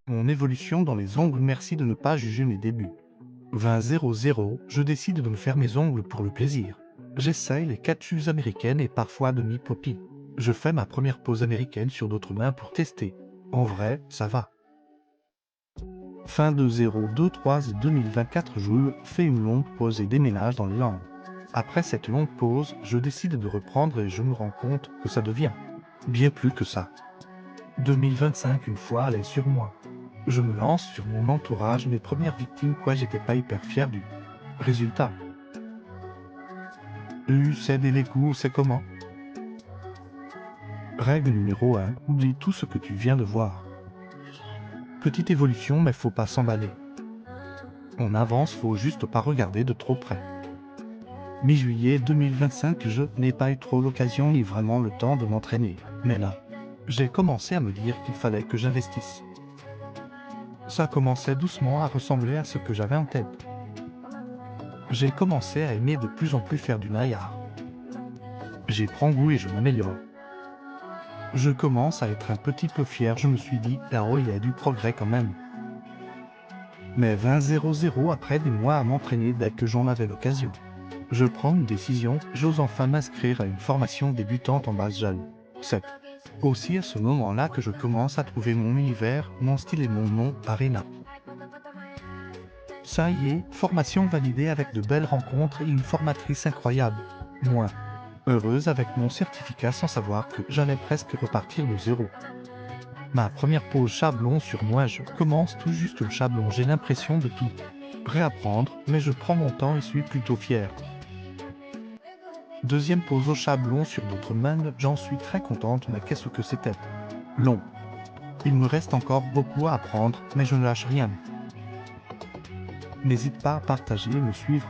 mon évolution dans les ongles. Merci de ne pas juger mes débuts. 20-0-0, je décide de me faire mes ongles pour le plaisir. J'essaye les catchus américaines et parfois demi-poppy. Je fais ma première pause américaine sur d'autres mains pour tester. En vrai, ça va. Fin de 0-2-3 et 2024, je fais une longue pause et déménage dans les Landes. Après cette longue pause, je décide de reprendre et je me rends compte que ça devient bien plus que ça. 2025, une fois elle est sur moi. Je me lance sur mon entourage, mes premières victimes, quoi, j'étais pas hyper fier du résultat. Cède les coups, c'est comment? Règle numéro 1, oublie tout ce que tu viens de voir. Petite évolution, mais faut pas s'emballer. On avance, faut juste pas regarder de trop près. Mi-juillet 2025, je n'ai pas eu trop l'occasion ni vraiment le temps de m'entraîner. Mais là, j'ai commencé à me dire qu'il fallait que j'investisse. Ça commençait doucement à ressembler à ce que j'avais en tête. J'ai commencé à aimer de plus en plus faire du naillard. J'y prends goût et je m'améliore. Je commence à être un petit peu fier, je me suis dit, là-haut il y a du progrès quand même. Mais 20-0-0, après des mois à m'entraîner dès que j'en avais l'occasion. Je prends une décision, j'ose enfin m'inscrire à une formation débutante en base jeune. C'est aussi à ce moment-là que je commence à trouver mon univers, mon style et mon nom, Arena. Ça y est, formation validée avec de belles rencontres et une formatrice incroyable. Moi, heureuse avec mon certificat sans savoir que j'allais presque repartir de zéro. Ma première pause chablon sur moi, je commence tout juste le chablon, j'ai l'impression de tout réapprendre, mais je prends mon temps et suis plutôt fier. Deuxième pause au chablon sur d'autres mains, j'en suis très contente, mais qu'est-ce que c'était long. Il me reste encore beaucoup à apprendre, mais je ne lâche rien. N'hésite pas à partager et me suivre